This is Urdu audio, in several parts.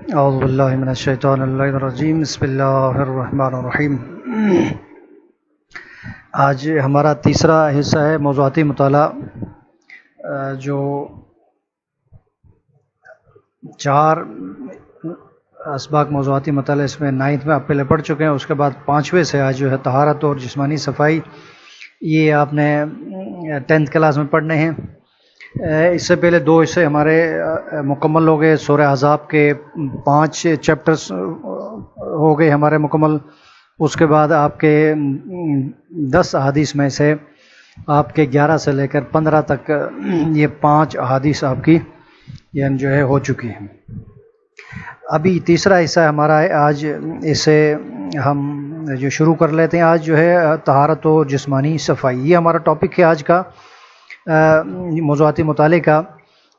اعوذ باللہ من الشیطان الرجیم، بسم اللہ الرحمن الرحیم۔ آج ہمارا تیسرا حصہ ہے موضوعاتی مطالعہ، جو 4 اسباق موضوعاتی مطالعہ، اس میں 9th میں آپ پہلے پڑھ چکے ہیں، اس کے بعد 5ویں سے آج جو ہے طہارت اور جسمانی صفائی، یہ آپ نے 10th کلاس میں پڑھنے ہیں۔ اس سے پہلے 2 حصے ہمارے مکمل ہو گئے، سورہ احزاب کے 5 چیپٹرز ہو گئے ہمارے مکمل۔ اس کے بعد آپ کے 10 احادیث میں سے آپ کے 11 سے لے کر 15 تک یہ 5 احادیث آپ کی یعنی جو ہے ہو چکی ہیں۔ ابھی تیسرا حصہ ہمارا ہے، آج اسے ہم جو شروع کر لیتے ہیں۔ آج جو ہے طہارت و جسمانی صفائی، یہ ہمارا ٹاپک ہے آج کا موضوعاتی مطالعے کا۔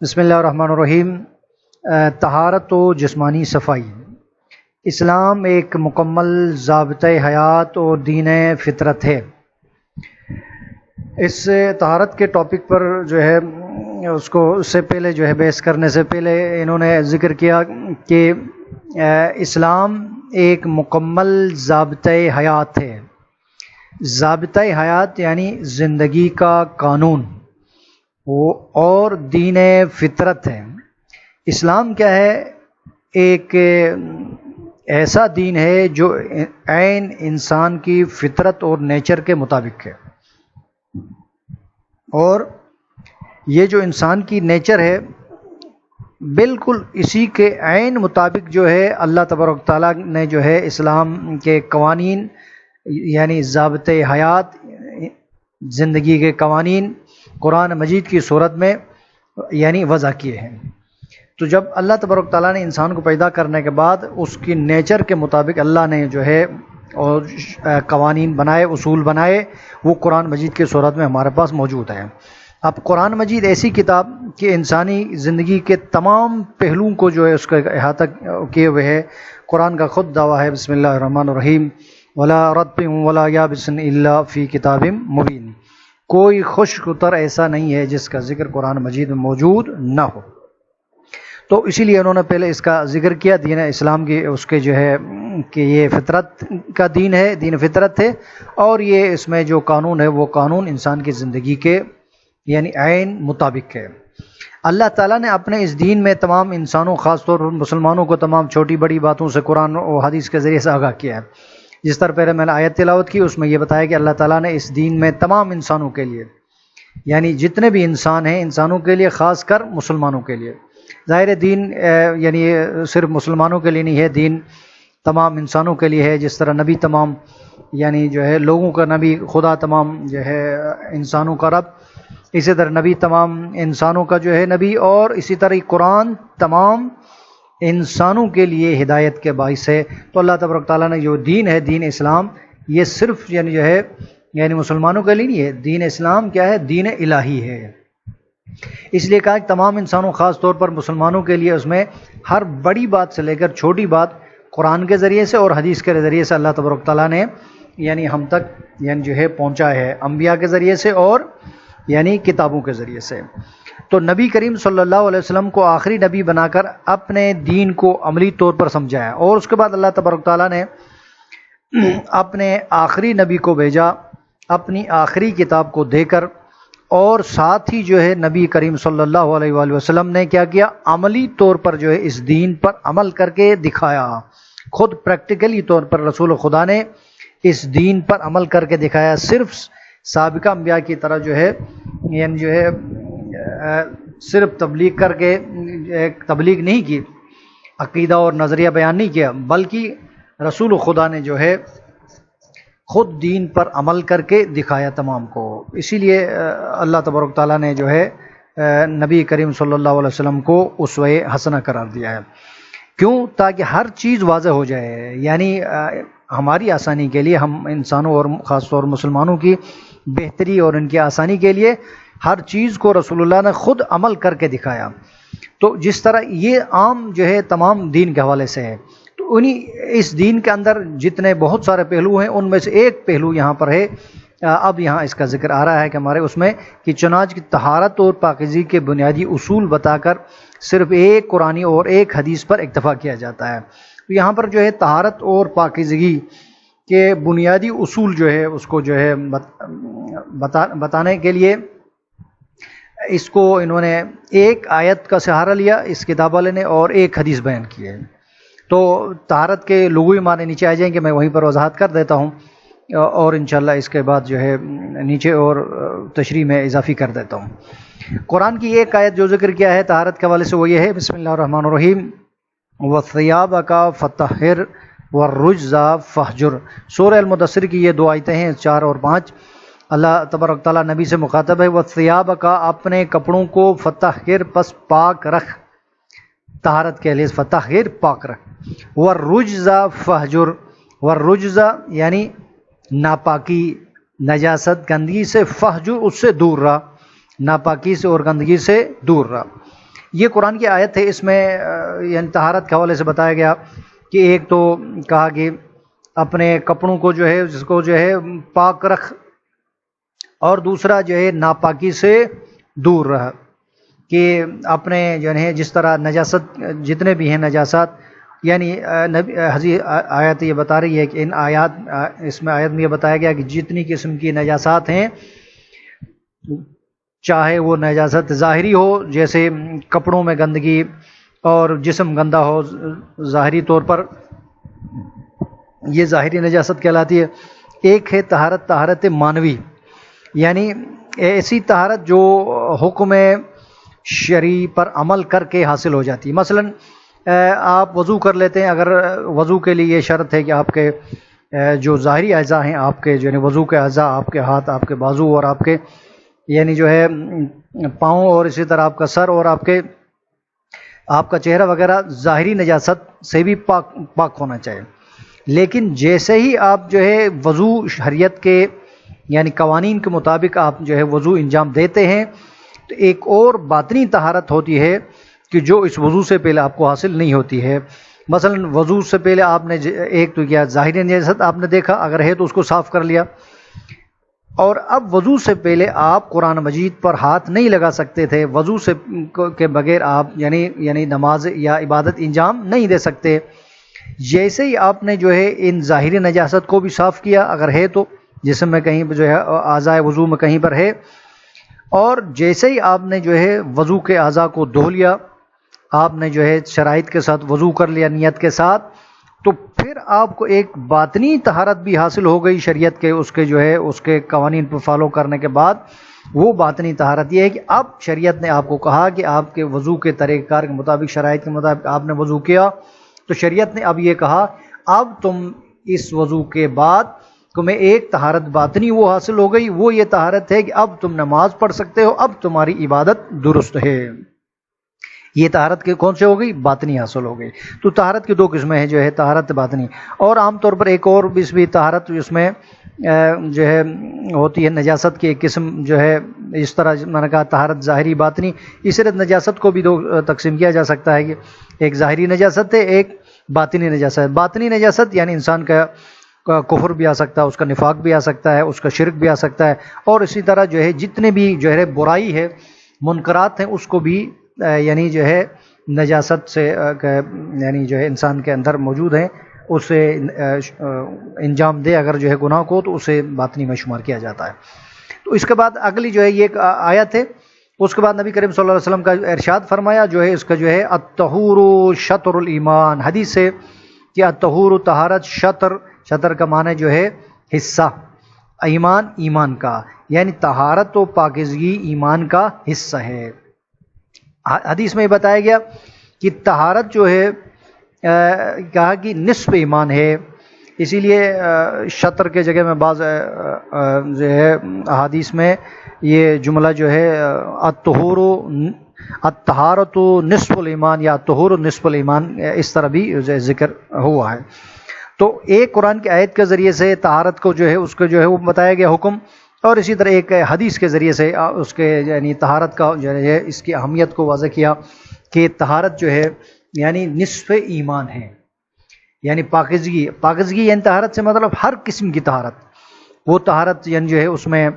بسم اللہ الرحمن الرحیم۔ طہارت و جسمانی صفائی، اسلام ایک مکمل ضابطۂ حیات اور دین فطرت ہے۔ اس طہارت کے ٹاپک پر جو ہے اس سے پہلے جو ہے بحث کرنے سے پہلے انہوں نے ذکر کیا کہ اسلام ایک مکمل ضابطۂ حیات ہے۔ ضابطۂ حیات یعنی زندگی کا قانون، اور دین فطرت ہے۔ اسلام کیا ہے؟ ایک ایسا دین ہے جو عین انسان کی فطرت اور نیچر کے مطابق ہے، اور یہ جو انسان کی نیچر ہے بالکل اسی کے عین مطابق جو ہے اللہ تبارک تعالیٰ نے جو ہے اسلام کے قوانین یعنی ضابطۂ حیات، زندگی کے قوانین قرآن مجید کی صورت میں یعنی وضع کیے ہیں۔ تو جب اللہ تبارک تعالیٰ نے انسان کو پیدا کرنے کے بعد اس کی نیچر کے مطابق اللہ نے جو ہے اور قوانین بنائے، اصول بنائے، وہ قرآن مجید کی صورت میں ہمارے پاس موجود ہے۔ اب قرآن مجید ایسی کتاب کہ انسانی زندگی کے تمام پہلوؤں کو جو ہے اس کا احاطہ کیے ہوئے ہے۔ قرآن کا خود دعویٰ ہے، بسم اللہ الرحمن الرحیم، ولا رطب ولا یابس الا فی کتاب مبین۔ کوئی خشک تر ایسا نہیں ہے جس کا ذکر قرآن مجید میں موجود نہ ہو۔ تو اسی لیے انہوں نے پہلے اس کا ذکر کیا، دین اسلام کی اس کے جو ہے کہ یہ فطرت کا دین ہے، دین فطرت ہے، اور یہ اس میں جو قانون ہے وہ قانون انسان کی زندگی کے یعنی عین مطابق ہے۔ اللہ تعالیٰ نے اپنے اس دین میں تمام انسانوں، خاص طور پر مسلمانوں کو، تمام چھوٹی بڑی باتوں سے قرآن و حدیث کے ذریعے سے آگاہ کیا ہے۔ جس طرح پہلے میں نے آیت تلاوت کی، اس میں یہ بتایا کہ اللہ تعالیٰ نے اس دین میں تمام انسانوں کے لیے یعنی جتنے بھی انسان ہیں، انسانوں کے لیے، خاص کر مسلمانوں کے لیے، ظاہر دین یعنی صرف مسلمانوں کے لیے نہیں ہے، دین تمام انسانوں کے لیے ہے۔ جس طرح نبی تمام یعنی جو ہے لوگوں کا نبی، خدا تمام جو ہے انسانوں کا رب، اسی طرح نبی تمام انسانوں کا جو ہے نبی، اور اسی طرح قرآن تمام انسانوں کے لیے ہدایت کے باعث ہے۔ تو اللہ تبارک تعالیٰ نے جو دین ہے، دین اسلام، یہ صرف یعنی جو ہے یعنی مسلمانوں کے لیے نہیں ہے۔ دین اسلام کیا ہے؟ دین الہی ہے۔ اس لیے کہا کہ تمام انسانوں، خاص طور پر مسلمانوں کے لیے اس میں ہر بڑی بات سے لے کر چھوٹی بات قرآن کے ذریعے سے اور حدیث کے ذریعے سے اللہ تبارک تعالیٰ نے یعنی ہم تک یعنی جو ہے پہنچا ہے، انبیاء کے ذریعے سے اور یعنی کتابوں کے ذریعے سے۔ تو نبی کریم صلی اللہ علیہ وسلم کو آخری نبی بنا کر اپنے دین کو عملی طور پر سمجھایا، اور اس کے بعد اللہ تبارک تعالیٰ نے اپنے آخری نبی کو بھیجا اپنی آخری کتاب کو دے کر، اور ساتھ ہی جو ہے نبی کریم صلی اللہ علیہ وآلہ وسلم نے کیا کیا؟ عملی طور پر جو ہے اس دین پر عمل کر کے دکھایا۔ خود پریکٹیکلی طور پر رسول خدا نے اس دین پر عمل کر کے دکھایا، صرف سابقہ انبیاء کی طرح جو ہے یعنی جو ہے صرف تبلیغ کر کے تبلیغ نہیں کی، عقیدہ اور نظریہ بیان نہیں کیا، بلکہ رسول خدا نے جو ہے خود دین پر عمل کر کے دکھایا تمام کو۔ اسی لیے اللہ تبارک تعالیٰ نے جو ہے نبی کریم صلی اللہ علیہ وسلم کو اسوہ حسنہ قرار دیا ہے۔ کیوں؟ تاکہ ہر چیز واضح ہو جائے، یعنی ہماری آسانی کے لیے، ہم انسانوں اور خاص طور مسلمانوں کی بہتری اور ان کی آسانی کے لیے ہر چیز کو رسول اللہ نے خود عمل کر کے دکھایا۔ تو جس طرح یہ عام جو ہے تمام دین کے حوالے سے ہے، تو اس دین کے اندر جتنے بہت سارے پہلو ہیں، ان میں سے ایک پہلو یہاں پر ہے اب یہاں اس کا ذکر آ رہا ہے کہ ہمارے اس میں کہ چنانچہ کی طہارت اور پاکیزگی کے بنیادی اصول بتا کر صرف ایک قرآنی اور ایک حدیث پر اکتفا کیا جاتا ہے۔ تو یہاں پر جو ہے طہارت اور پاکیزگی کے بنیادی اصول جو ہے اس کو جو ہے بتانے کے لیے اس کو انہوں نے ایک آیت کا سہارا لیا اس کتاب والے نے، اور ایک حدیث بیان کی ہے۔ تو طہارت کے لغوی معنی نیچے آ جائیں گے، میں وہیں پر وضاحت کر دیتا ہوں، اور انشاءاللہ اس کے بعد جو ہے نیچے اور تشریح میں اضافی کر دیتا ہوں۔ قرآن کی ایک آیت جو ذکر کیا ہے طہارت کے حوالے سے وہ یہ ہے، بسم اللہ الرحمن الرحیم، وَثِيَابَكَ فَطَهِّرْ وَالرُّجْزَ فَاهْجُرْ۔ سورہ المدثر کی یہ دو آیتیں ہیں 4 اور 5۔ اللہ تبارک تعالیٰ نبی سے مخاطب ہے، وَثِيَابَكَ، اپنے کپڑوں کو، فَطَهِّرْ، پس پاک رکھ، طہارت کے لیے فطہر، پاک رکھ، وَالرُّجْزَ فَاهْجُرْ، وَالرُّجْزَ یعنی ناپاکی، نجاست، گندگی سے، فَاهْجُرْ اس سے دور رہا، ناپاکی سے اور گندگی سے دور رہا۔ یہ قرآن کی آیت ہے، اس میں یعنی طہارت کے حوالے سے بتایا گیا کہ ایک تو کہا کہ اپنے کپڑوں کو جو ہے جس کو جو ہے پاک رکھ، اور دوسرا جو ہے ناپاکی سے دور رہا، کہ اپنے جو ہے جس طرح نجاست جتنے بھی ہیں نجاسات، یعنی حدیث آیت یہ بتا رہی ہے کہ اس میں آیت میں یہ بتایا گیا کہ جتنی قسم کی نجاسات ہیں، چاہے وہ نجاست ظاہری ہو جیسے کپڑوں میں گندگی اور جسم گندا ہو ظاہری طور پر، یہ ظاہری نجاست کہلاتی ہے۔ ایک ہے طہارت مانوی، یعنی ایسی طہارت جو حکم شرعی پر عمل کر کے حاصل ہو جاتی ہے۔ مثلا آپ وضو کر لیتے ہیں، اگر وضو کے لیے یہ شرط ہے کہ آپ کے جو ظاہری اعضاء ہیں، آپ کے جو وضو کے اعضاء، آپ کے ہاتھ، آپ کے بازو اور آپ کے یعنی جو ہے پاؤں، اور اسی طرح آپ کا سر اور آپ کا چہرہ وغیرہ ظاہری نجاست سے بھی پاک ہونا چاہیے۔ لیکن جیسے ہی آپ جو ہے وضو شریعت کے یعنی قوانین کے مطابق آپ جو ہے وضو انجام دیتے ہیں، تو ایک اور باطنی طہارت ہوتی ہے کہ جو اس وضو سے پہلے آپ کو حاصل نہیں ہوتی ہے۔ مثلا وضو سے پہلے آپ نے ایک تو کیا ظاہری نجاست آپ نے دیکھا، اگر ہے تو اس کو صاف کر لیا، اور اب وضو سے پہلے آپ قرآن مجید پر ہاتھ نہیں لگا سکتے تھے، وضو سے کے بغیر آپ یعنی نماز یا عبادت انجام نہیں دے سکتے۔ جیسے ہی آپ نے جو ہے ان ظاہری نجاست کو بھی صاف کیا، اگر ہے تو جسم میں کہیں جو ہے اعضاء وضو میں کہیں پر ہے، اور جیسے ہی آپ نے جو ہے وضو کے اعضاء کو دھو لیا، آپ نے جو ہے شرائط کے ساتھ وضو کر لیا نیت کے ساتھ، تو پھر آپ کو ایک باطنی طہارت بھی حاصل ہو گئی شریعت کے اس کے قوانین پر فالو کرنے کے بعد۔ وہ باطنی طہارت یہ ہے کہ اب شریعت نے آپ کو کہا کہ آپ کے وضو کے طریقہ کار کے مطابق، شرائط کے مطابق آپ نے وضو کیا، تو شریعت نے اب یہ کہا اب تم اس وضو کے بعد تمہیں ایک طہارت باطنی وہ حاصل ہو گئی، وہ یہ طہارت ہے کہ اب تم نماز پڑھ سکتے ہو، اب تمہاری عبادت درست ہے۔ یہ طہارت کے کون سے ہو گئی؟ باطنی حاصل ہو گئی۔ تو طہارت کی 2 قسمیں ہیں، جو ہے طہارت باطنی، اور عام طور پر ایک اور بھی طہارت جس میں جو ہے ہوتی ہے نجاست کی ایک قسم، جو ہے اس طرح میں نے کہا طہارت ظاہری باطنی، اس طرح نجاست کو بھی 2 تقسیم کیا جا سکتا ہے، ایک ظاہری نجاست ہے، ایک باطنی نجاست ہے۔ باطنی نجاست یعنی انسان کا کفر بھی آ سکتا ہے، اس کا نفاق بھی آ سکتا ہے، اس کا شرک بھی آ سکتا ہے، اور اسی طرح جو ہے جتنے بھی جو ہے برائی ہے، منکرات ہیں، اس کو بھی یعنی جو ہے نجاست سے یعنی جو ہے انسان کے اندر موجود ہیں، اسے انجام دے اگر جو ہے گناہ کو، تو اسے باطنی میں شمار کیا جاتا ہے۔ تو اس کے بعد اگلی جو ہے یہ آیت ہے، اس کے بعد نبی کریم صلی اللہ علیہ وسلم کا ارشاد فرمایا جو ہے اس کا جو ہے الطہور شطر الایمان، حدیث سے کہ الطہور طہارت، شطر کا معنی جو ہے حصہ، ایمان کا، یعنی طہارت و پاکیزگی ایمان کا حصہ ہے۔ حدیث میں بتایا گیا کہ طہارت جو ہے کہا کہ نصف ایمان ہے، اسی لیے شطر کے جگہ میں بعض جو ہے احادیث میں یہ جملہ جو ہے الطہارت نصف الایمان یا الطہور نصف الایمان، اس طرح بھی ذکر ہوا ہے۔ تو ایک قرآن کی آیت کے ذریعے سے طہارت کو جو ہے اس کو جو ہے وہ بتایا گیا حکم، اور اسی طرح ایک حدیث کے ذریعے سے اس کے یعنی طہارت کا جو ہے اس کی اہمیت کو واضح کیا کہ طہارت جو ہے یعنی نصف ایمان ہے، یعنی پاکیزگی یعنی طہارت سے مطلب ہر قسم کی طہارت، وہ طہارت یعنی جو ہے اس میں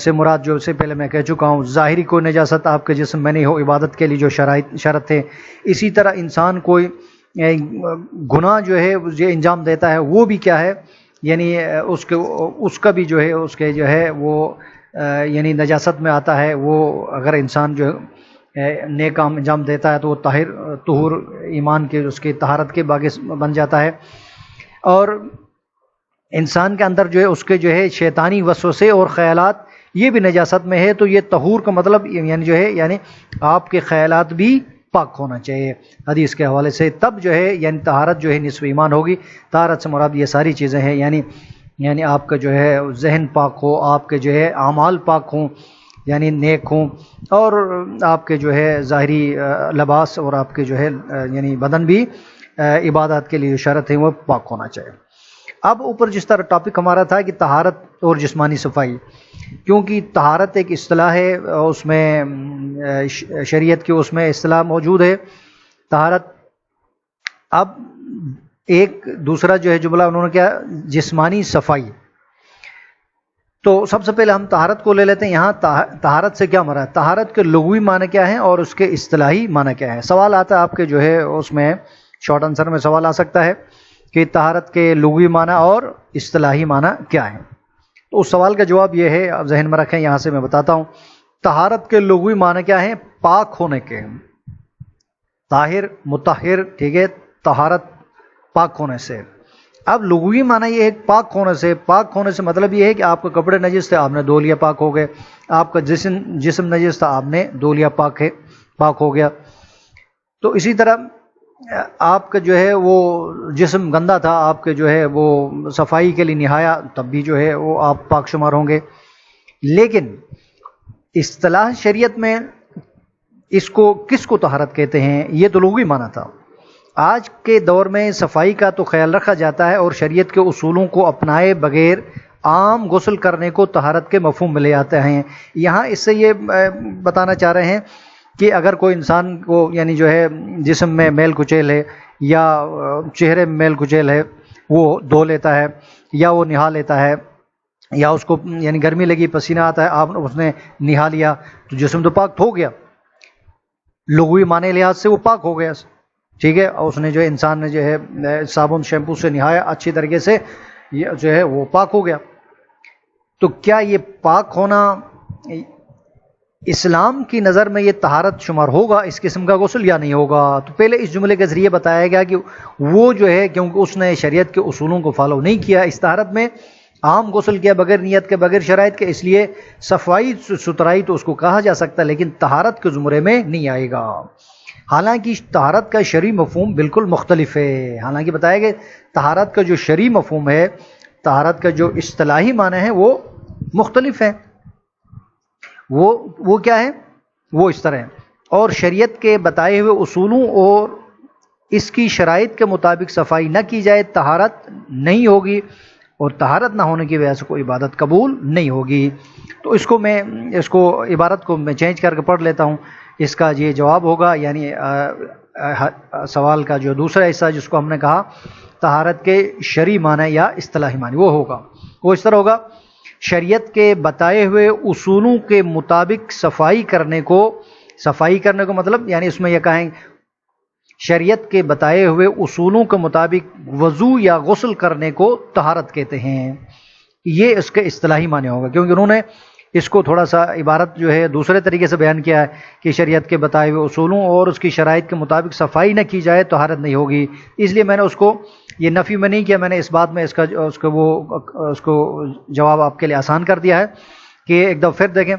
سے مراد جو سے پہلے میں کہہ چکا ہوں، ظاہری کوئی نجاست آپ کے جسم میں نہیں ہو، عبادت کے لیے جو شرط ہے. اسی طرح انسان کوئی گناہ جو ہے جو انجام دیتا ہے وہ بھی کیا ہے، یعنی اس کا بھی جو ہے اس کے جو ہے وہ یعنی نجاست میں آتا ہے. وہ اگر انسان جو نیک کام انجام دیتا ہے تو وہ طہور ایمان کے اس کی طہارت کے باعث بن جاتا ہے. اور انسان کے اندر جو ہے اس کے جو ہے شیطانی وسوسے اور خیالات یہ بھی نجاست میں ہے. تو یہ طہور کا مطلب یعنی جو ہے یعنی آپ کے خیالات بھی پاک ہونا چاہیے حدیث کے حوالے سے، تب جو ہے یعنی طہارت جو ہے نصف ایمان ہوگی. طہارت سے مراد یہ ساری چیزیں ہیں، یعنی آپ کا جو ہے ذہن پاک ہو، آپ کے جو ہے اعمال پاک ہوں یعنی نیک ہوں، اور آپ کے جو ہے ظاہری لباس اور آپ کے جو ہے یعنی بدن بھی عبادات کے لیے جو شرط ہے وہ پاک ہونا چاہیے. اب اوپر جس طرح ٹاپک ہمارا تھا کہ طہارت اور جسمانی صفائی، کیونکہ طہارت ایک اصطلاح ہے، اس میں شریعت کی اس میں اصطلاح موجود ہے طہارت. اب ایک دوسرا جو ہے جملہ انہوں نے کیا، جسمانی صفائی. تو سب سے پہلے ہم طہارت کو لے لیتے ہیں. یہاں طہارت سے کیا مراد ہے، طہارت کے لغوی معنی کیا ہیں اور اس کے اصطلاحی معنی کیا ہے. سوال آتا ہے آپ کے جو ہے اس میں شارٹ آنسر میں سوال آ سکتا ہے کہ طہارت کے لغوی معنی اور اصطلاحی معنی کیا ہے. تو اس سوال کا جواب یہ ہے، آپ ذہن میں رکھیں، یہاں سے میں بتاتا ہوں. طہارت کے لغوی معنی کیا ہیں، پاک ہونے کے. طاہر مطہر، ٹھیک ہے، طہارت پاک ہونے سے. اب لغوی معنی یہ ہے پاک ہونے سے. پاک ہونے سے مطلب یہ ہے کہ آپ کے کپڑے نجس تھے، آپ نے دھو لیا، پاک ہو گئے. آپ کا جسم نجس تھا، آپ نے دھو لیا، پاک ہو گیا. تو اسی طرح آپ کا جو ہے وہ جسم گندا تھا، آپ کے جو ہے وہ صفائی کے لیے نہایا، تب بھی جو ہے وہ آپ پاک شمار ہوں گے. لیکن اصطلاح شریعت میں کس کو طہارت کہتے ہیں، یہ تو لغوی معنی تھا. آج کے دور میں صفائی کا تو خیال رکھا جاتا ہے اور شریعت کے اصولوں کو اپنائے بغیر عام غسل کرنے کو طہارت کے مفہوم میں لے آتے ہیں. یہاں اس سے یہ بتانا چاہ رہے ہیں کہ اگر کوئی انسان کو یعنی جو ہے جسم میں میل کچیل ہے یا چہرے میں میل کچیل ہے، وہ دھو لیتا ہے یا وہ نہا لیتا ہے، یا اس کو یعنی گرمی لگی، پسینہ آتا ہے، اس نے نہا لیا، تو جسم تو پاک ہو گیا، لغوی معنی لحاظ سے وہ پاک ہو گیا، ٹھیک ہے. اور اس نے جو انسان نے جو ہے صابن شیمپو سے نہایا اچھی طریقے سے، یہ جو ہے وہ پاک ہو گیا. تو کیا یہ پاک ہونا اسلام کی نظر میں یہ طہارت شمار ہوگا، اس قسم کا غسل، یا نہیں ہوگا؟ تو پہلے اس جملے کے ذریعے بتایا گیا کہ وہ جو ہے کیونکہ اس نے شریعت کے اصولوں کو فالو نہیں کیا، اس طہارت میں عام غسل کیا بغیر نیت کے، بغیر شرائط کے، اس لیے صفائی ستھرائی تو اس کو کہا جا سکتا ہے لیکن طہارت کے زمرے میں نہیں آئے گا. حالانکہ طہارت کا شرعی مفہوم بالکل مختلف ہے. حالانکہ بتایا گیا طہارت کا جو شرعی مفہوم ہے، طہارت کا جو اصطلاحی معنی ہے وہ مختلف ہے. وہ کیا ہے، وہ اس طرح ہے. اور شریعت کے بتائے ہوئے اصولوں اور اس کی شرائط کے مطابق صفائی نہ کی جائے طہارت نہیں ہوگی، اور طہارت نہ ہونے کی وجہ سے کوئی عبادت قبول نہیں ہوگی. تو اس کو عبارت کو میں چینج کر کے پڑھ لیتا ہوں. اس کا یہ جواب ہوگا، یعنی سوال کا جو دوسرا حصہ جس کو ہم نے کہا طہارت کے شرعی معنی یا اصطلاحی معنی، وہ ہوگا، وہ اس طرح ہوگا: شریعت کے بتائے ہوئے اصولوں کے مطابق صفائی کرنے کو مطلب یعنی اس میں یہ کہیں شریعت کے بتائے ہوئے اصولوں کے مطابق وضو یا غسل کرنے کو طہارت کہتے ہیں. یہ اس کے اصطلاحی معنی ہوگا، کیونکہ انہوں نے اس کو تھوڑا سا عبارت جو ہے دوسرے طریقے سے بیان کیا ہے کہ شریعت کے بتائے ہوئے اصولوں اور اس کی شرائط کے مطابق صفائی نہ کی جائے طہارت نہیں ہوگی. اس لیے میں نے اس کو یہ نفی میں نہیں کیا، میں نے اس بات میں اس کو جواب آپ کے لیے آسان کر دیا ہے کہ ایک دفعہ پھر دیکھیں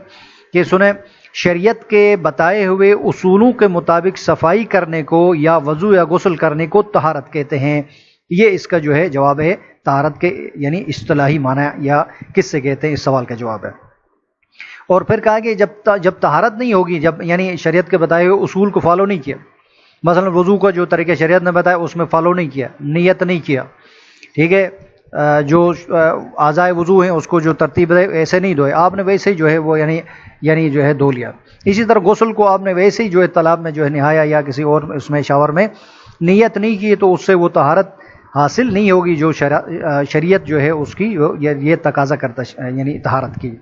کہ سنیں: شریعت کے بتائے ہوئے اصولوں کے مطابق صفائی کرنے کو یا وضو یا غسل کرنے کو طہارت کہتے ہیں. یہ اس کا جو ہے جواب ہے، طہارت کے یعنی اصطلاحی معنی یا کس سے کہتے ہیں، اس سوال کا جواب ہے. اور پھر کہا کہ جب طہارت نہیں ہوگی، جب یعنی شریعت کے بتائے ہوئے اصول کو فالو نہیں کیا، مثلا وضو کا جو طریقہ شریعت نے بتایا اس میں فالو نہیں کیا، نیت نہیں کیا، ٹھیک ہے، جو اعضائے وضو ہیں اس کو جو ترتیب ہے ایسے نہیں دھوئے، آپ نے ویسے ہی جو ہے وہ یعنی جو ہے دھو لیا. اسی طرح غسل کو آپ نے ویسے ہی جو ہے تالاب میں جو ہے نہایا یا کسی اور اس میں شاور میں، نیت نہیں کی تو اس سے وہ طہارت حاصل نہیں ہوگی جو شریعت جو ہے اس کی یہ تقاضا کرتا یعنی طہارت کی.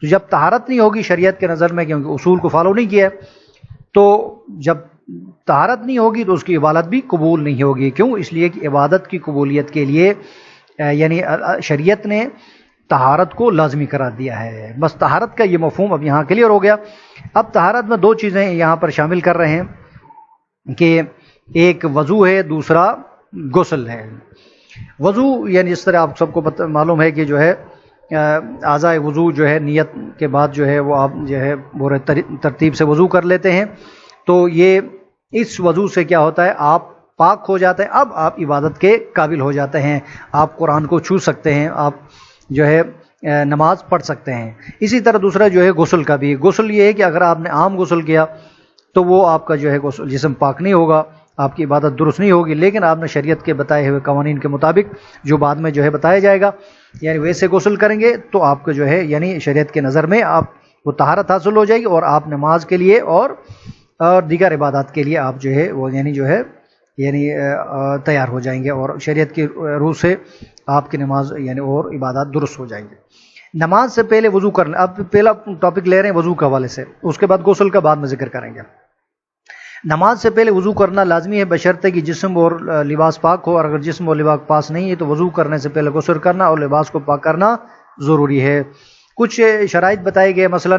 تو جب طہارت نہیں ہوگی شریعت کے نظر میں، کیونکہ اصول کو فالو نہیں کیا ہے، تو جب طہارت نہیں ہوگی تو اس کی عبادت بھی قبول نہیں ہوگی. کیوں؟ اس لیے کہ عبادت کی قبولیت کے لیے یعنی شریعت نے طہارت کو لازمی قرار دیا ہے. بس طہارت کا یہ مفہوم اب یہاں کلیئر ہو گیا. اب طہارت میں دو چیزیں یہاں پر شامل کر رہے ہیں کہ ایک وضو ہے، دوسرا غسل ہے. وضو یعنی اس طرح آپ سب کو معلوم ہے کہ جو ہے اعضائے وضو جو ہے نیت کے بعد جو ہے وہ آپ جو ہے پورے ترتیب سے وضو کر لیتے ہیں. تو یہ اس وضو سے کیا ہوتا ہے، آپ پاک ہو جاتے ہیں. اب آپ عبادت کے قابل ہو جاتے ہیں، آپ قرآن کو چھو سکتے ہیں، آپ جو ہے نماز پڑھ سکتے ہیں. اسی طرح دوسرا جو ہے غسل کا بھی. غسل یہ ہے کہ اگر آپ نے عام غسل کیا تو وہ آپ کا جو ہے جسم پاک نہیں ہوگا، آپ کی عبادت درست نہیں ہوگی. لیکن آپ نے شریعت کے بتائے ہوئے قوانین کے مطابق جو بعد میں جو ہے بتایا جائے گا، یعنی ویسے غسل کریں گے تو آپ کو جو ہے یعنی شریعت کے نظر میں آپ وہ طہارت حاصل ہو جائے گی، اور آپ نماز کے لیے اور دیگر عبادات کے لیے آپ جو ہے وہ یعنی جو ہے یعنی تیار ہو جائیں گے، اور شریعت کی روح سے آپ کی نماز یعنی اور عبادات درست ہو جائیں گے. نماز سے پہلے وضو کرنا. اب پہلا ٹاپک لے رہے ہیں وضو کے حوالے سے، اس کے بعد غسل کا بعد میں ذکر کریں گے. نماز سے پہلے وضو کرنا لازمی ہے بشرطے کہ جسم اور لباس پاک ہو، اور اگر جسم اور لباس پاک نہیں ہے تو وضو کرنے سے پہلے غسل کرنا اور لباس کو پاک کرنا ضروری ہے. کچھ شرائط بتائے گئے، مثلا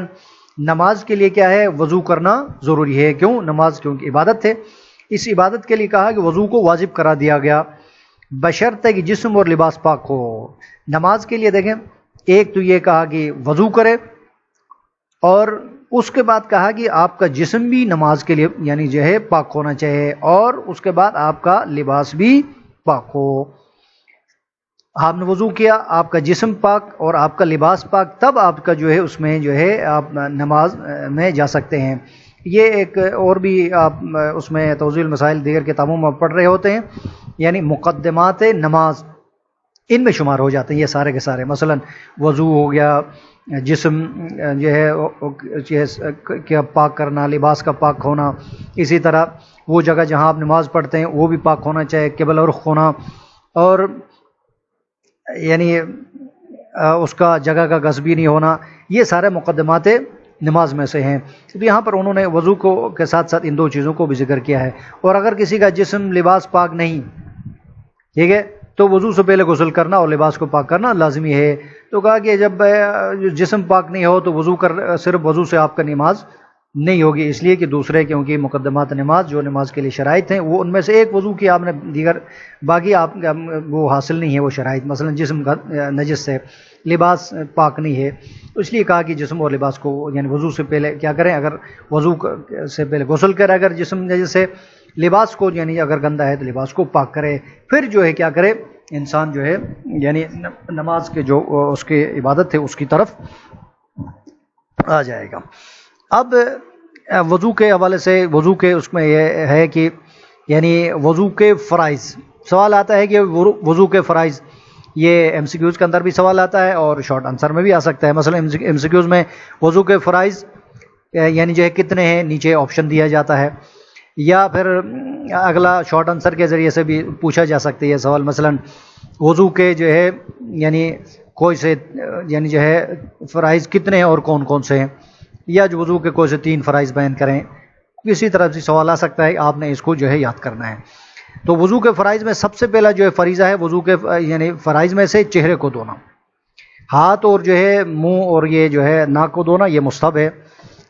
نماز کے لیے کیا ہے، وضو کرنا ضروری ہے. کیوں؟ نماز کیونکہ عبادت ہے. اس عبادت کے لیے کہا کہ وضو کو واجب قرار دیا گیا بشرطے کہ جسم اور لباس پاک ہو. نماز کے لیے دیکھیں، ایک تو یہ کہا کہ وضو کرے، اور اس کے بعد کہا کہ آپ کا جسم بھی نماز کے لیے یعنی جو ہے پاک ہونا چاہیے، اور اس کے بعد آپ کا لباس بھی پاک ہو. آپ نے وضو کیا، آپ کا جسم پاک اور آپ کا لباس پاک، تب آپ کا جو ہے اس میں جو ہے آپ نماز میں جا سکتے ہیں. یہ ایک اور بھی آپ اس میں توضیح المسائل دیگر کتابوں میں پڑھ رہے ہوتے ہیں، یعنی مقدمات نماز ان میں شمار ہو جاتے ہیں یہ سارے کے سارے. مثلا وضو ہو گیا، جسم جو ہے کیا پاک کرنا، لباس کا پاک ہونا، اسی طرح وہ جگہ جہاں آپ نماز پڑھتے ہیں وہ بھی پاک ہونا چاہیے، قبلہ رخ ہونا، اور یعنی اس کا جگہ کا غصب نہیں ہونا. یہ سارے مقدمات نماز میں سے ہیں. تو یہاں پر انہوں نے وضو کو کے ساتھ ساتھ ان دو چیزوں کو بھی ذکر کیا ہے. اور اگر کسی کا جسم لباس پاک نہیں، ٹھیک ہے، تو وضو سے پہلے غسل کرنا اور لباس کو پاک کرنا لازمی ہے. تو کہا کہ جب جسم پاک نہیں ہو تو صرف وضو سے آپ کا نماز نہیں ہوگی، اس لیے کہ دوسرے کیونکہ مقدمات نماز جو نماز کے لیے شرائط ہیں وہ ان میں سے ایک وضو کی آپ نے، دیگر باقی آپ وہ حاصل نہیں ہے وہ شرائط. مثلا جسم نجس ہے، لباس پاک نہیں ہے، تو اس لیے کہا کہ جسم اور لباس کو یعنی وضو سے پہلے کیا کریں، اگر وضو سے پہلے غسل کرے، اگر جسم نجس ہے، لباس کو یعنی اگر گندا ہے تو لباس کو پاک کرے، پھر جو ہے کیا کرے انسان جو ہے یعنی نماز کے جو اس کی عبادت ہے اس کی طرف آ جائے گا. اب وضو کے حوالے سے وضو کے اس میں یہ ہے کہ یعنی وضو کے فرائض سوال آتا ہے کہ وضو کے فرائض، یہ ایم سی کیوز کے اندر بھی سوال آتا ہے اور شارٹ آنسر میں بھی آ سکتا ہے. مثلا ایم سی کیوز میں وضو کے فرائض یعنی جو ہے کتنے ہیں، نیچے آپشن دیا جاتا ہے، یا پھر اگلا شارٹ آنسر کے ذریعے سے بھی پوچھا جا سکتا ہے یہ سوال. مثلا وضو کے جو ہے یعنی کوئی سے یعنی جو ہے فرائض کتنے ہیں اور کون کون سے ہیں، یا جو وضو کے کوئی سے 3 فرائض بیان کریں. کسی طرح سے سوال آ سکتا ہے، آپ نے اس کو جو ہے یاد کرنا ہے. تو وضو کے فرائض میں سب سے پہلا جو ہے فریضہ ہے وضو کے یعنی فرائض میں سے چہرے کو دھونا، ہاتھ اور جو ہے منہ اور یہ جو ہے ناک کو دھونا، یہ مستحب ہے،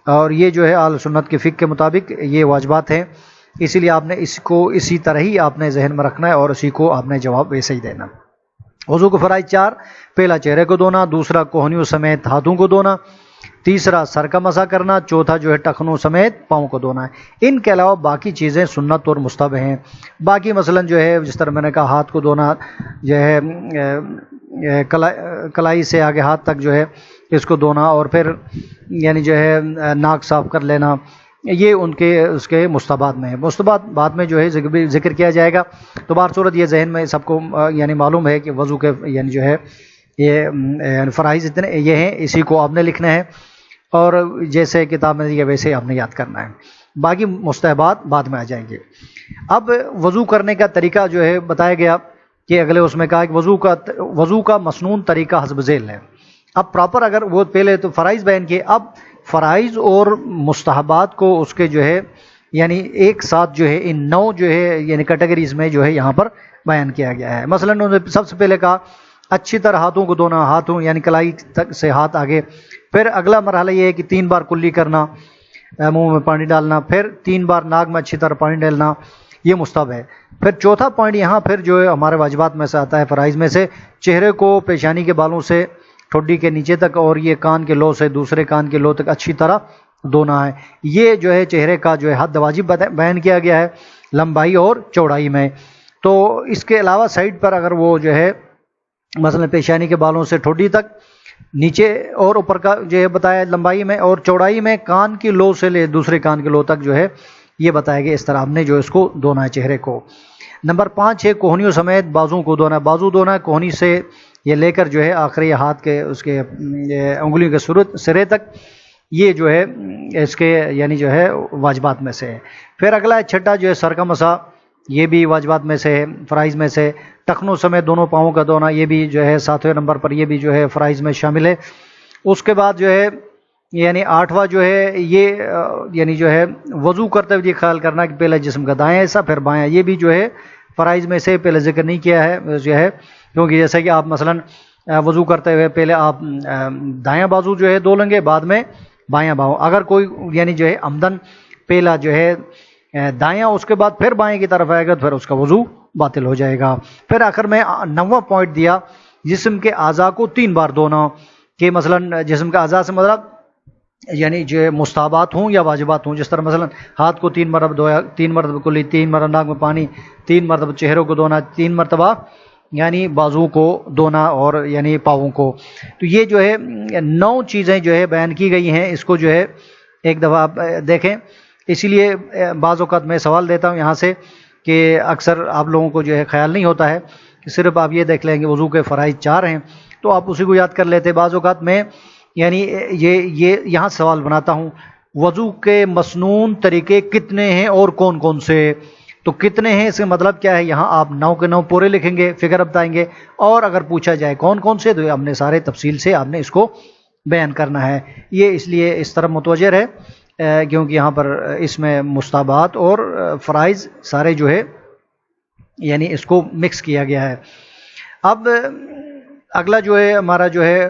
اور یہ جو ہے اہل سنت کے فقہ کے مطابق یہ واجبات ہیں. اسی لیے آپ نے اس کو اسی طرح ہی آپ نے ذہن میں رکھنا ہے اور اسی کو آپ نے جواب ویسے ہی دینا. وضو کے فرائض 4، پہلا چہرے کو دھونا، دوسرا کوہنیوں سمیت ہاتھوں کو دھونا، تیسرا سر کا مسح کرنا، چوتھا جو ہے ٹخنوں سمیت پاؤں کو دھونا ہے. ان کے علاوہ باقی چیزیں سنت اور مستحب ہیں. باقی مثلا جو ہے جس طرح میں نے کہا ہاتھ کو دھونا جو ہے کلائی سے آگے ہاتھ تک جو ہے اس کو دھونا، اور پھر یعنی جو ہے ناک صاف کر لینا، یہ ان کے اس کے مستحبات میں ہے. مستحبات بعد میں جو ہے ذکر کیا جائے گا. تو بہر صورت یہ ذہن میں سب کو یعنی معلوم ہے کہ وضو کے یعنی جو ہے یہ فرائض اتنے یہ ہیں، اسی کو آپ نے لکھنا ہے اور جیسے کتاب میں دیا ویسے آپ نے یاد کرنا ہے. باقی مستحبات بعد میں آ جائیں گے. اب وضو کرنے کا طریقہ جو ہے بتایا گیا کہ اگلے اس میں کہا کہ وضو کا مسنون طریقہ حسب ذیل ہے. اب پراپر اگر وہ پہلے تو فرائض بیان کیے، اب فرائض اور مستحبات کو اس کے جو ہے یعنی ایک ساتھ جو ہے ان 9 جو ہے یعنی کیٹیگریز میں جو ہے یہاں پر بیان کیا گیا ہے۔ مثلا انہوں نے سب سے پہلے کہا اچھی طرح ہاتھوں کو دھونا، ہاتھوں یعنی کلائی تک سے ہاتھ آگے، پھر اگلا مرحلہ یہ ہے کہ 3 بار کلی کرنا، منہ میں پانی ڈالنا، پھر 3 بار ناک میں اچھی طرح پانی ڈالنا، یہ مستحب ہے۔ پھر چوتھا پوائنٹ یہاں پھر جو ہے ہمارے واجبات میں سے آتا ہے، فرائض میں سے، چہرے کو پیشانی کے بالوں سے ٹھوڈی کے نیچے تک اور یہ کان کے لو سے دوسرے کان کے لو تک اچھی طرح دھونا ہے۔ یہ جو ہے چہرے کا جو ہے حد واجب بیان کیا گیا ہے لمبائی اور چوڑائی میں۔ تو اس کے علاوہ سائڈ پر اگر وہ جو ہے مثلا پیشانی کے بالوں سے ٹھوڈی تک، نیچے اور اوپر کا جو ہے بتایا لمبائی میں، اور چوڑائی میں کان کی لو سے لے دوسرے کان کے لو تک جو ہے یہ بتایا گیا، اس طرح ہم نے جو اس کو دھونا ہے چہرے کو۔ نمبر 5 ہے کوہنیوں سمیت بازو کو دھونا ہے۔ بازو دھونا ہے کوہنی سے یہ لے کر جو ہے آخری ہاتھ کے اس کے انگلیوں کے سرے تک، یہ جو ہے اس کے یعنی جو ہے واجبات میں سے ہے۔ پھر اگلا ہے چھٹا جو ہے سر کا مسح، یہ بھی واجبات میں سے ہے، فرائض میں سے۔ ٹخنوں سمیت دونوں پاؤں کا دھونا، یہ بھی جو ہے 7ویں نمبر پر، یہ بھی جو ہے فرائض میں شامل ہے۔ اس کے بعد جو ہے یعنی 8واں جو ہے یہ یعنی جو ہے وضو کرتے ہوئے یہ خیال کرنا کہ پہلے جسم کا دایاں حصہ پھر بایاں، یہ بھی جو ہے فرائض میں سے پہلے ذکر نہیں کیا ہے جو ہے، کیونکہ جیسا کہ آپ مثلا وضو کرتے ہوئے پہلے آپ دایاں بازو جو ہے دھو لیں گے، بعد میں بایاں باؤں۔ اگر کوئی یعنی جو ہے عمدن پہلا جو ہے دایاں اس کے بعد پھر بائیں کی طرف آئے گا تو پھر اس کا وضو باطل ہو جائے گا۔ پھر آخر میں 9واں پوائنٹ دیا جسم کے اعضاء کو 3 بار دھونا، کہ مثلا جسم کے اعضاء سے مطلب یعنی جو مستحبات ہوں یا واجبات ہوں، جس طرح مثلا ہاتھ کو 3 مرتبہ دھویا، 3 مرتبہ کلی، 3 مرتبہ ناک میں پانی، 3 مرتبہ چہروں کو دھونا، 3 مرتبہ یعنی بازو کو دھونا اور یعنی پاؤں کو۔ تو یہ جو ہے 9 چیزیں جو ہے بیان کی گئی ہیں، اس کو جو ہے ایک دفعہ آپ دیکھیں۔ اسی لیے بعض اوقات میں سوال دیتا ہوں یہاں سے کہ اکثر آپ لوگوں کو جو ہے خیال نہیں ہوتا ہے کہ صرف آپ یہ دیکھ لیں کہ وضو کے فرائض 4 ہیں تو آپ اسی کو یاد کر لیتے۔ بعض اوقات میں یعنی یہ یہاں سوال بناتا ہوں، وضو کے مسنون طریقے کتنے ہیں اور کون کون سے؟ تو کتنے ہیں اس کا مطلب کیا ہے؟ یہاں آپ 9 کے 9 پورے لکھیں گے، فگر بتائیں گے، اور اگر پوچھا جائے کون کون سے تو ہم نے سارے تفصیل سے آپ نے اس کو بیان کرنا ہے۔ یہ اس لیے اس طرف متوجہ ہے کیونکہ یہاں پر اس میں مستحبات اور فرائض سارے جو ہے یعنی اس کو مکس کیا گیا ہے۔ اب اگلا جو ہے ہمارا جو ہے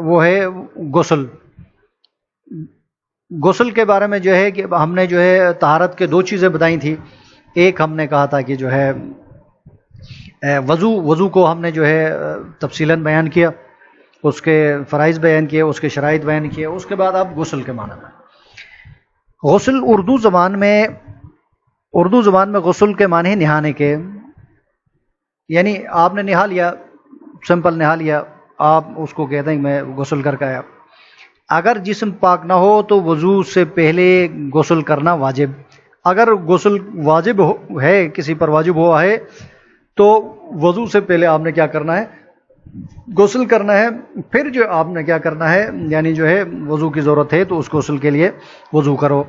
وہ ہے غسل۔ غسل کے بارے میں جو ہے کہ ہم نے جو ہے طہارت کے 2 چیزیں بتائی تھی۔ ایک ہم نے کہا تھا کہ جو ہے وضو کو ہم نے جو ہے تفصیلاً بیان کیا، اس کے فرائض بیان کیے، اس کے شرائط بیان کیے۔ اس کے بعد اب غسل کے معنی میں، غسل اردو زبان میں غسل کے معنی ہے نہانے کے، یعنی آپ نے نہا لیا، سمپل نہا لیا، آپ اس کو کہتے ہیں کہ میں غسل کر کے آیا۔ اگر جسم پاک نہ ہو تو وضو سے پہلے غسل کرنا واجب۔ اگر غسل واجب ہے، کسی پر واجب ہوا ہے تو وضو سے پہلے آپ نے کیا کرنا ہے؟ غسل کرنا ہے۔ پھر جو آپ نے کیا کرنا ہے یعنی جو ہے وضو کی ضرورت ہے تو اس غسل کے لیے وضو کرو،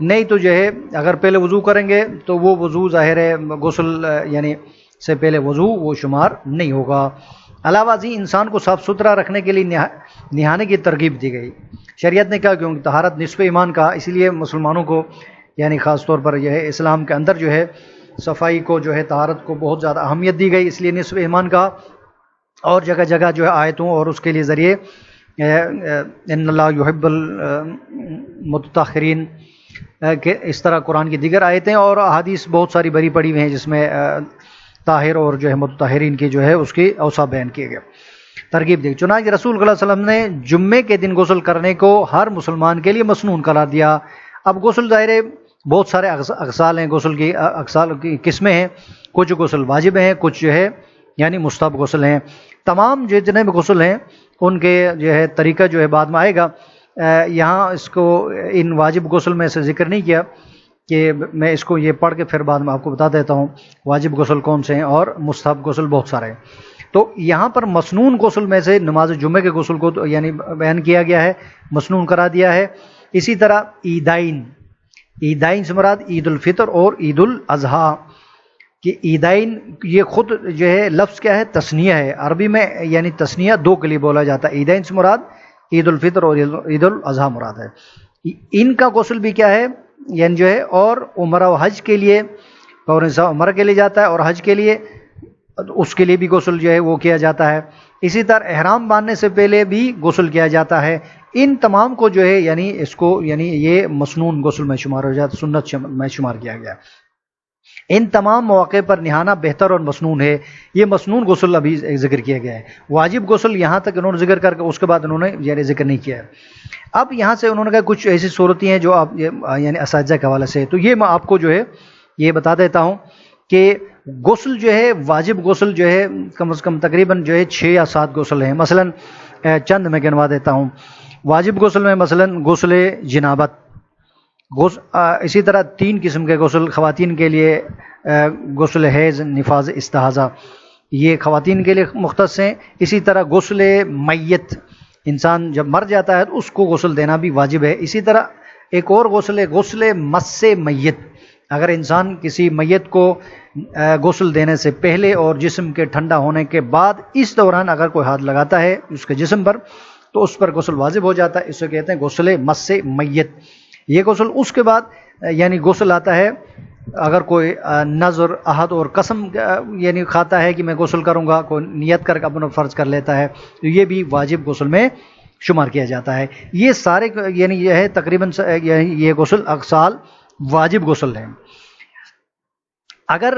نہیں تو جو ہے اگر پہلے وضو کریں گے تو وہ وضو ظاہر ہے غسل یعنی سے پہلے وضو وہ شمار نہیں ہوگا۔ علاوہ ازیں انسان کو صاف ستھرا رکھنے کے لیے نہانے کی ترغیب دی گئی شریعت نے، کہا کیونکہ طہارت نصف ایمان کا، اسی لیے مسلمانوں کو یعنی خاص طور پر یہ ہے اسلام کے اندر جو ہے صفائی کو جو ہے طہارت کو بہت زیادہ اہمیت دی گئی، اس لیے نصف ایمان کا۔ اور جگہ جگہ جو ہے آیتوں اور اس کے لیے ذریعے ان اللہ یحب المتطہرین کہ اس طرح قرآن کی دیگر آیتیں اور احادیث بہت ساری بری پڑی ہوئی ہیں جس میں طاہر اور جو ہے متطہرین کی جو ہے اس کی اوصاف بیان کیے گئے، ترغیب دی۔ چنانچہ رسول صلی اللہ علیہ وسلم نے جمعے کے دن غسل کرنے کو ہر مسلمان کے لیے مسنون قرار دیا۔ اب غسل ظاہر ہے بہت سارے اقسال ہیں، غسل کی اقسال کی قسمیں ہیں، کچھ غسل واجب ہیں، کچھ جو ہے یعنی مستحب غسل ہیں۔ تمام جتنے بھی غسل ہیں ان کے جو ہے طریقہ جو ہے بعد میں آئے گا، یہاں اس کو ان واجب غسل میں سے ذکر نہیں کیا کہ میں اس کو یہ پڑھ کے پھر بعد میں آپ کو بتا دیتا ہوں واجب غسل کون سے ہیں اور مستحب غسل بہت سارے ہیں۔ تو یہاں پر مسنون غسل میں سے نماز جمعہ کے غسل کو یعنی بیان کیا گیا ہے، مسنون کرا دیا ہے۔ اسی طرح عیدین سے مراد عید الفطر اور عید الاضحیٰ، کہ عیدین یہ خود جو ہے لفظ کیا ہے؟ تثنیہ ہے عربی میں، یعنی تثنیہ دو کے لیے بولا جاتا ہے. عیدین سے مراد عید الفطر اور عید الاضحیٰ مراد ہے. ان کا غسل بھی کیا ہے؟ یعنی جو ہے اور عمرہ و حج کے لیے، اور انسان عمرہ کے لیے جاتا ہے اور حج کے لیے، اس کے لیے بھی غسل جو ہے وہ کیا جاتا ہے. اسی طرح احرام باندھنے سے پہلے بھی غسل کیا جاتا ہے. ان تمام کو جو ہے یعنی اس کو یعنی یہ مسنون غسل میں شمار ہو جاتا، سنت میں شمار کیا گیا. ان تمام مواقع پر نہانا بہتر اور مسنون ہے. یہ مسنون غسل ابھی ذکر کیا گیا ہے. واجب غسل یہاں تک انہوں نے ذکر کر کے اس کے بعد انہوں نے یعنی ذکر نہیں کیا ہے. اب یہاں سے انہوں نے کہا کچھ ایسی صورتیں ہیں جو آپ یعنی اساتذہ کے حوالے سے، تو یہ میں آپ کو جو ہے یہ بتا دیتا ہوں کہ غسل جو ہے واجب غسل جو ہے کم از کم تقریباً جو ہے 6 یا 7 غسل ہیں. مثلاً چند میں گنوا دیتا ہوں. واجب غسل میں مثلاً غسل جنابت، اسی طرح 3 قسم کے غسل خواتین کے لیے، غسل حیض، نفاس، استحاضہ، یہ خواتین کے لیے مختص ہیں. اسی طرح غسل میت، انسان جب مر جاتا ہے تو اس کو غسل دینا بھی واجب ہے. اسی طرح ایک اور غسل ہے غسل مس میت. اگر انسان کسی میت کو غسل دینے سے پہلے اور جسم کے ٹھنڈا ہونے کے بعد اس دوران اگر کوئی ہاتھ لگاتا ہے اس کے جسم پر تو اس پر غسل واجب ہو جاتا ہے. اسے کہتے ہیں غسل مس میت. یہ غسل اس کے بعد یعنی غسل آتا ہے اگر کوئی نذر، عہد اور قسم یعنی کھاتا ہے کہ میں غسل کروں گا، کوئی نیت کر کے اپنا فرض کر لیتا ہے تو یہ بھی واجب غسل میں شمار کیا جاتا ہے. یہ سارے یعنی یہ ہے تقریباً یہ غسل اغسال واجب غسل ہیں. اگر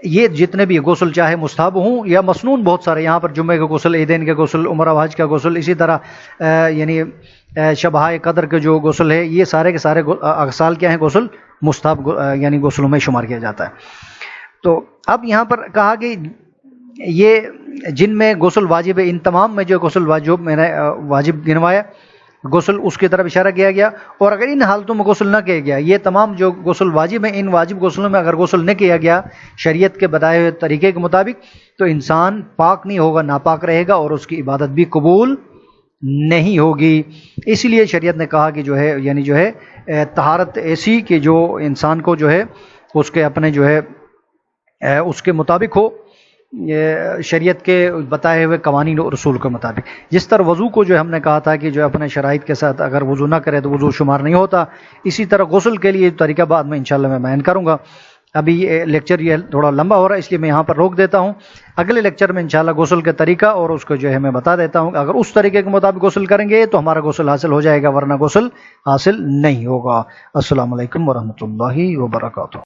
یہ جتنے بھی غسل چاہے مستحب ہوں یا مسنون، بہت سارے یہاں پر جمعے کا غسل، عیدین کے غسل، عمرہ و حج کا غسل، اسی طرح یعنی شبہ قدر کے جو غسل ہے، یہ سارے کے سارے اغسال کیا ہیں؟ غسل مستحب یعنی غسلوں میں شمار کیا جاتا ہے. تو اب یہاں پر کہا کہ یہ جن میں غسل واجب ہے، ان تمام میں جو غسل واجب میں نے واجب گنوایا غسل اس کی طرف اشارہ کیا گیا. اور اگر ان حالتوں میں غسل نہ کیا گیا، یہ تمام جو غسل واجب ہیں، ان واجب غسلوں میں اگر غسل نہ کیا گیا شریعت کے بتائے ہوئے طریقے کے مطابق تو انسان پاک نہیں ہوگا، ناپاک رہے گا اور اس کی عبادت بھی قبول نہیں ہوگی. اس لیے شریعت نے کہا کہ جو ہے یعنی جو ہے طہارت ایسی کہ جو انسان کو جو ہے اس کے اپنے جو ہے اس کے مطابق ہو، شریعت کے بتائے ہوئے قوانین اور رسول کے مطابق. جس طرح وضو کو جو ہم نے کہا تھا کہ جو اپنے شرائط کے ساتھ اگر وضو نہ کرے تو وضو شمار نہیں ہوتا، اسی طرح غسل کے لیے طریقہ بعد میں انشاءاللہ میں بیان کروں گا. ابھی یہ لیکچر یہ تھوڑا لمبا ہو رہا ہے اس لیے میں یہاں پر روک دیتا ہوں. اگلے لیکچر میں انشاءاللہ غسل کا طریقہ اور اس کو جو ہے میں بتا دیتا ہوں. اگر اس طریقے کے مطابق غسل کریں گے تو ہمارا غسل حاصل ہو جائے گا، ورنہ غسل حاصل نہیں ہوگا. السلام علیکم ورحمۃ اللہ وبرکاتہ.